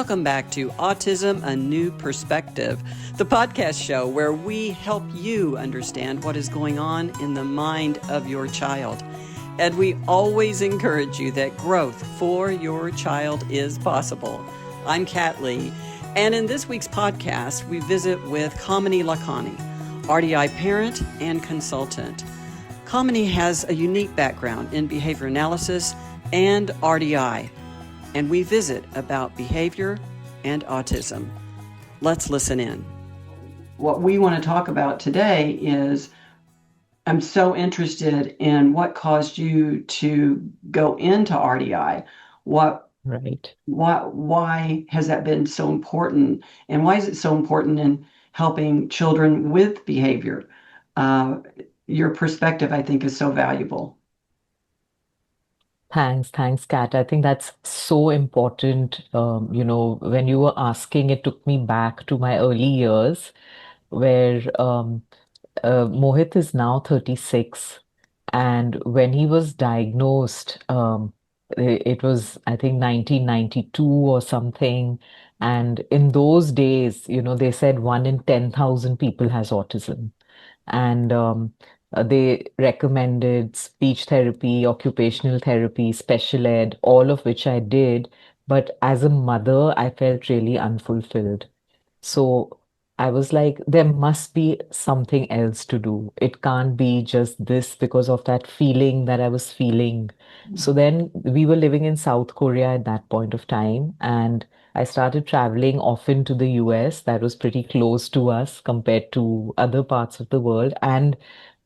Welcome back to Autism, A New Perspective, the podcast show where we help you understand what is going on in the mind of your child. And we always encourage you that growth for your child is possible. I'm Kat Lee, and in this week's podcast, we visit with Kamini Lakhani, RDI parent and consultant. Kamini has a unique background in behavior analysis and RDI, and we visit about behavior and autism. Let's listen in. What we want to talk about today is, I'm so interested in what caused you to go into RDI. Why has that been so important? And why is it so important in helping children with behavior? Your perspective, I think, is so valuable. Thanks, Kat. I think that's so important. When you were asking, it took me back to my early years where Mohit is now 36. And when he was diagnosed, it was, I think, 1992 or something. And in those days, they said 1 in 10,000 people has autism. And they recommended speech therapy, occupational therapy, special ed, all of which I did. But as a mother, I felt really unfulfilled. So I was like, there must be something else to do. It can't be just this because of that feeling that I was feeling. So then we were living in South Korea at that point of time, and I started traveling often to the US. That was pretty close to us compared to other parts of the world. And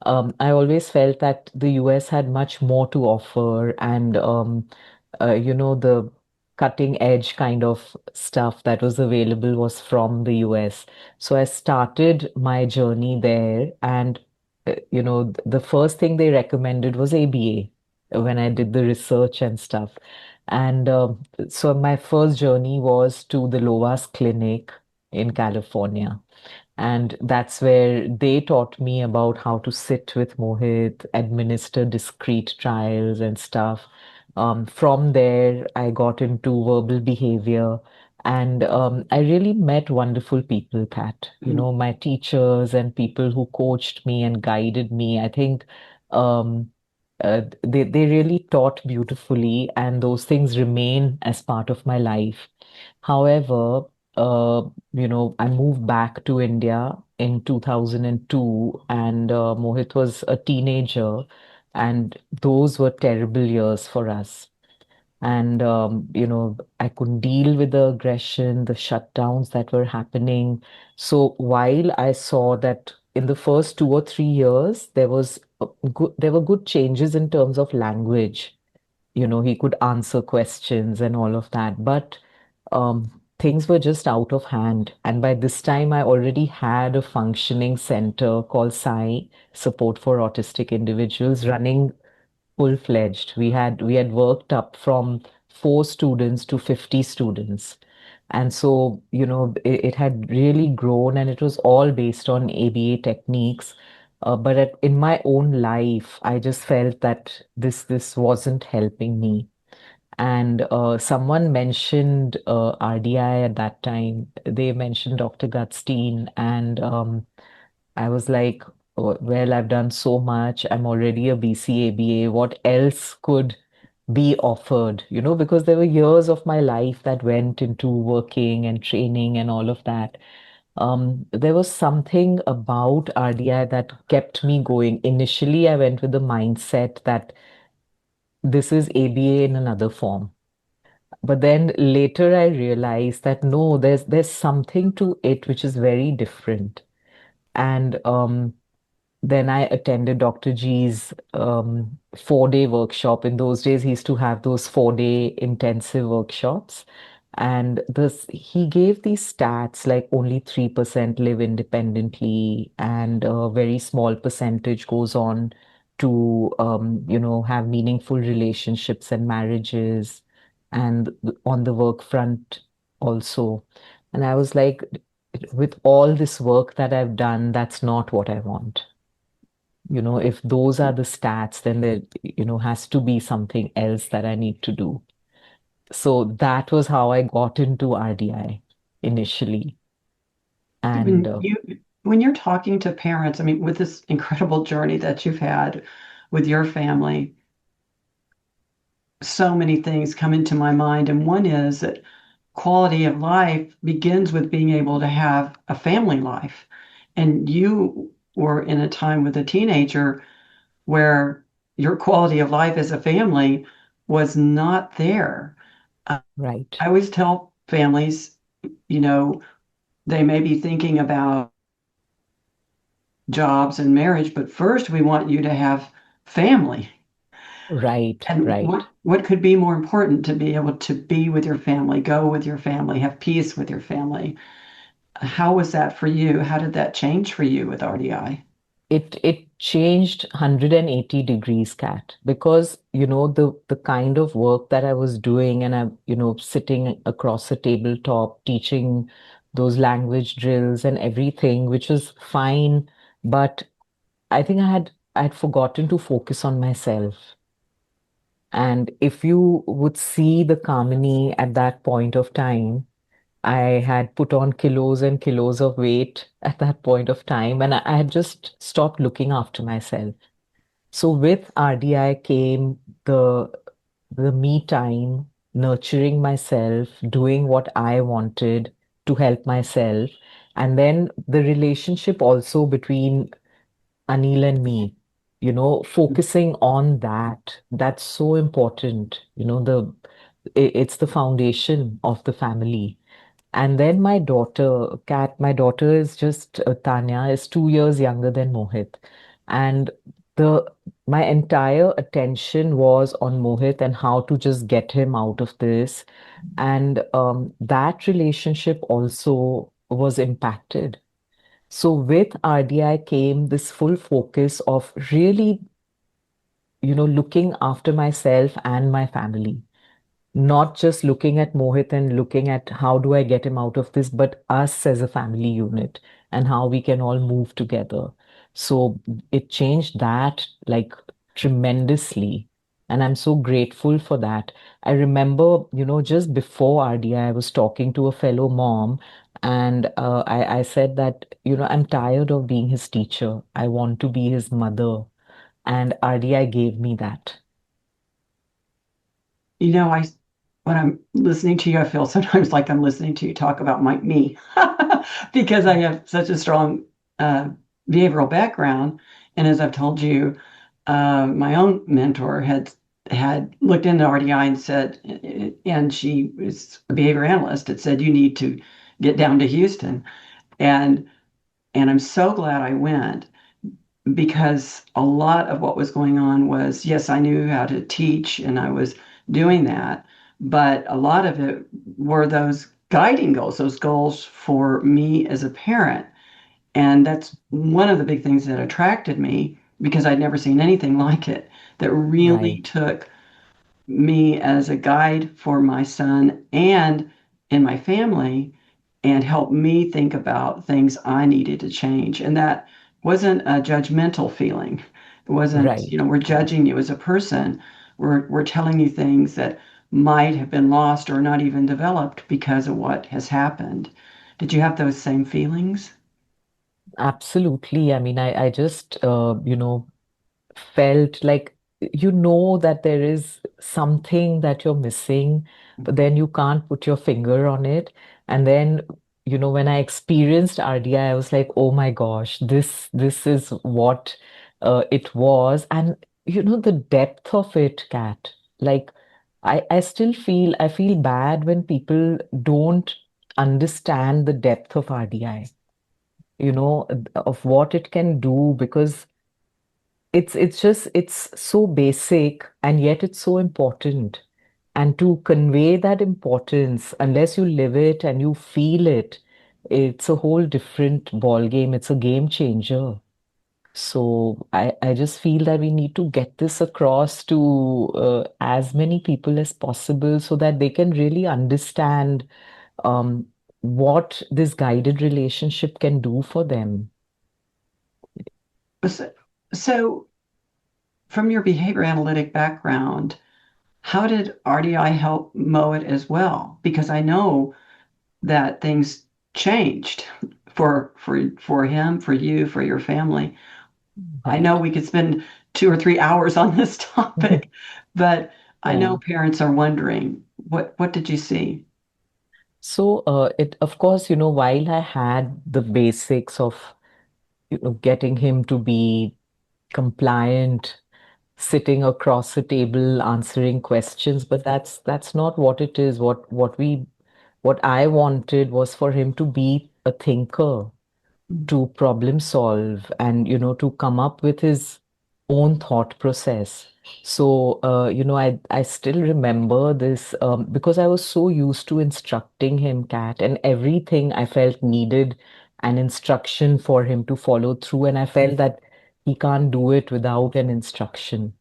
I always felt that the US had much more to offer, and the cutting edge kind of stuff that was available was from the US. So I started my journey there, and the first thing they recommended was ABA when I did the research and stuff. And so my first journey was to the Lova's clinic in California. And that's where they taught me about how to sit with Mohit, administer discrete trials and stuff. From there, I got into verbal behavior, and I really met wonderful people, Kat. My teachers and people who coached me and guided me. I think they really taught beautifully, and those things remain as part of my life. However, I moved back to India in 2002, and Mohit was a teenager, and those were terrible years for us. And, I couldn't deal with the aggression, the shutdowns that were happening. So while I saw that in the first 2 or 3 years, there were good changes in terms of language. He could answer questions and all of that. But things were just out of hand. And by this time, I already had a functioning center called SAI, Support for Autistic Individuals, running full-fledged. We had worked up from 4 students to 50 students. And so, it had really grown, and it was all based on ABA techniques. But in my own life, I just felt that this wasn't helping me. And someone mentioned RDI at that time. They mentioned Dr. Gutstein, and I was like, "Oh, well, I've done so much. I'm already a BCaBA. What else could be offered?" Because there were years of my life that went into working and training and all of that. There was something about RDI that kept me going. Initially, I went with the mindset that this is ABA in another form. But then later I realized that no, there's something to it which is very different. And then I attended Dr. G's 4-day workshop. In those days, he used to have those 4-day intensive workshops. And he gave these stats like only 3% live independently, and a very small percentage goes on to, have meaningful relationships and marriages, and on the work front also. And I was like, with all this work that I've done, that's not what I want. If those are the stats, then there, has to be something else that I need to do. So that was how I got into RDI initially. And When you're talking to parents, I mean, with this incredible journey that you've had with your family, so many things come into my mind. And one is that quality of life begins with being able to have a family life. And you were in a time with a teenager where your quality of life as a family was not there. Uh, right, I always tell families, you know, they may be thinking about jobs and marriage, but first we want you to have family. right, And right. what could be more important to be able to be with your family, go with your family, have peace with your family? How was that for you? How did that change for you with RDI? It changed 180 degrees, Kat, because the kind of work that I was doing, and I sitting across a tabletop teaching those language drills and everything, which was fine, but I think I'd forgotten to focus on myself. And if you would see the Kamini at that point of time, I had put on kilos and kilos of weight at that point of time, and I had just stopped looking after myself. So with RDI came the me time, nurturing myself, doing what I wanted to help myself, and then the relationship also between Anil and me, focusing on that. That's so important. It's the foundation of the family. And then my daughter, Kat, my daughter is just Tanya is 2 years younger than Mohit, and the my entire attention was on Mohit and how to just get him out of this, and that relationship also was impacted. So with RDI came this full focus of really, looking after myself and my family, not just looking at Mohit and looking at how do I get him out of this, but us as a family unit and how we can all move together. So it changed that like tremendously. And I'm so grateful for that. I remember, just before RDI, I was talking to a fellow mom, and I said that, I'm tired of being his teacher. I want to be his mother. And RDI gave me that. You know, I when I'm listening to you, I feel sometimes like I'm listening to you talk about me because I have such a strong uh, behavioral background. And as I've told you, my own mentor had looked into RDI and said, and she was a behavior analyst. It said you need to get down to Houston, and I'm so glad I went because a lot of what was going on was, yes, I knew how to teach and I was doing that, but a lot of it were those guiding goals, those goals for me as a parent. And that's one of the big things that attracted me because I'd never seen anything like it that really Right, took me as a guide for my son and in my family and helped me think about things I needed to change. And that wasn't a judgmental feeling. It wasn't, right. we're judging you as a person. We're telling you things that might have been lost or not even developed because of what has happened. Did you have those same feelings? Absolutely. I mean, I just, felt like that there is something that you're missing, but then you can't put your finger on it. And then, when I experienced RDI, I was like, oh my gosh, this is what it was. And the depth of it, Kat, like I feel bad when people don't understand the depth of RDI, of what it can do, because it's so basic and yet it's so important. And to convey that importance, unless you live it and you feel it, it's a whole different ball game. It's a game changer. So I just feel that we need to get this across to as many people as possible so that they can really understand um, what this guided relationship can do for them. So, so from your behavior analytic background, how did RDI help mow it as well? Because I know that things changed for him, for you, for your family. I know Right. we could spend 2 or 3 hours on this topic, but I know Yeah. parents are wondering, what did you see? So, it, of course, while I had the basics of, getting him to be compliant, sitting across a table answering questions, but that's not what it is. What I wanted was for him to be a thinker, to problem solve, and to come up with his own thought process. So I still remember this, because I was so used to instructing him, Kat, and everything I felt needed an instruction for him to follow through, and I felt that he can't do it without an instruction.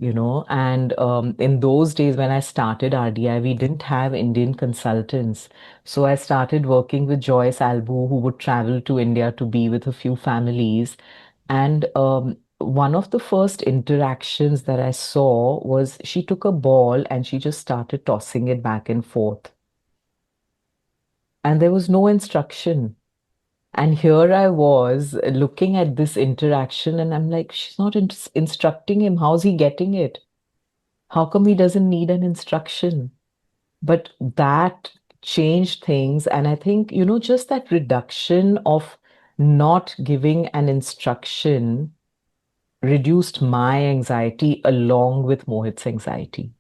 And in those days when I started RDI, we didn't have Indian consultants. So I started working with Joyce Albu, who would travel to India to be with a few families. And one of the first interactions that I saw was she took a ball and she just started tossing it back and forth. And there was no instruction. And here I was looking at this interaction, and I'm like, she's not instructing him. How's he getting it? How come he doesn't need an instruction? But that changed things. And I think, just that reduction of not giving an instruction reduced my anxiety along with Mohit's anxiety.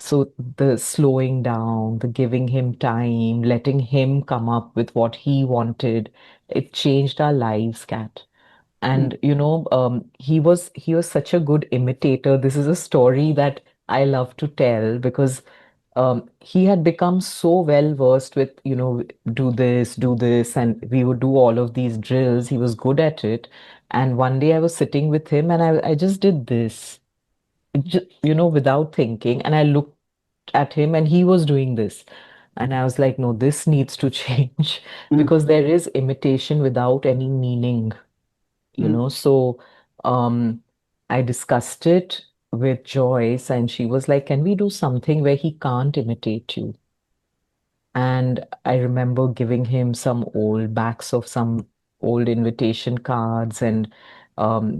So the slowing down, the giving him time, letting him come up with what he wanted, it changed our lives, Kat. Mm. And he was such a good imitator. This is a story that I love to tell because he had become so well versed with, do this, and we would do all of these drills. He was good at it. And one day I was sitting with him and I just did this, just, without thinking. And I looked at him and he was doing this. And I was like, no, this needs to change Mm. because there is imitation without any meaning. Mm. So um, I discussed it with Joyce, and she was like, can we do something where he can't imitate you? And I remember giving him some old backs of some old invitation cards and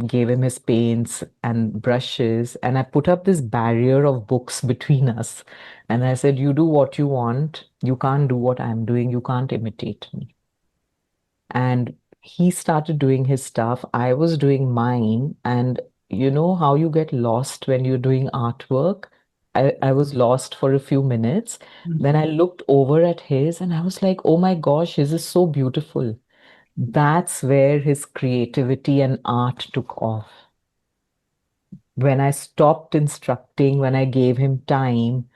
gave him his paints and brushes. And I put up this barrier of books between us. And I said, you do what you want. You can't do what I'm doing. You can't imitate me. And he started doing his stuff. I was doing mine. And you know how you get lost when you're doing artwork? I was lost for a few minutes. Mm. Then I looked over at his and I was like, oh my gosh, his is so beautiful. That's where his creativity and art took off. When I stopped instructing, when I gave him time,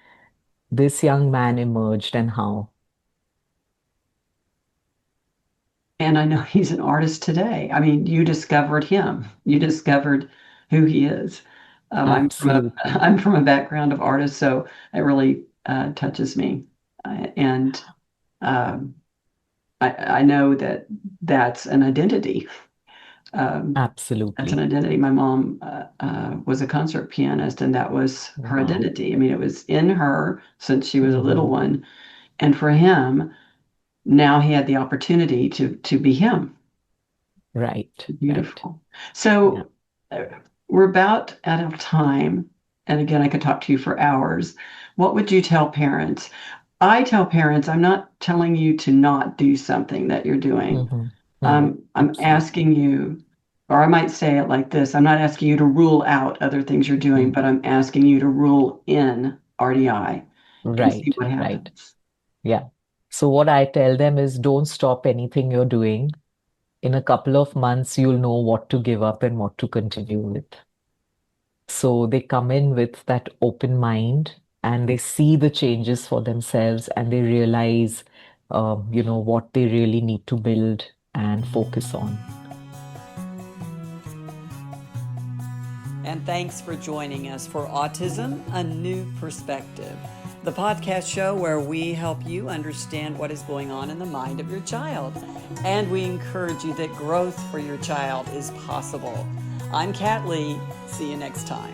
this young man emerged. And how? And I know he's an artist today. I mean, you discovered him. You discovered who he is. Absolutely. I'm from a background of artists, so it really touches me. And um, I know that that's an identity. Um, that's an Absolutely. identity. My mom was a concert pianist, and that was her Wow. identity. I mean, it was in her since she was a little Hmm. one. And for him, now he had the opportunity to be him. Right. Right. Beautiful. Yeah. So uh, we're about out of time. And again, I could talk to you for hours. What would you tell parents? I tell parents, I'm not telling you to not do something that you're doing. Hmm. Hmm. I'm Absolutely. asking you, or I might say it like this, I'm not asking you to rule out other things you're doing, Hmm. but I'm asking you to rule in RDI and see Right. what Right. happens. Yeah. So what I tell them is don't stop anything you're doing. In a couple of months, you'll know what to give up and what to continue with. So they come in with that open mind and they see the changes for themselves and they realize, what they really need to build and focus on. And thanks for joining us for Autism, a New Perspective, the podcast show where we help you understand what is going on in the mind of your child. And we encourage you that growth for your child is possible. I'm Kat Lee. See you next time.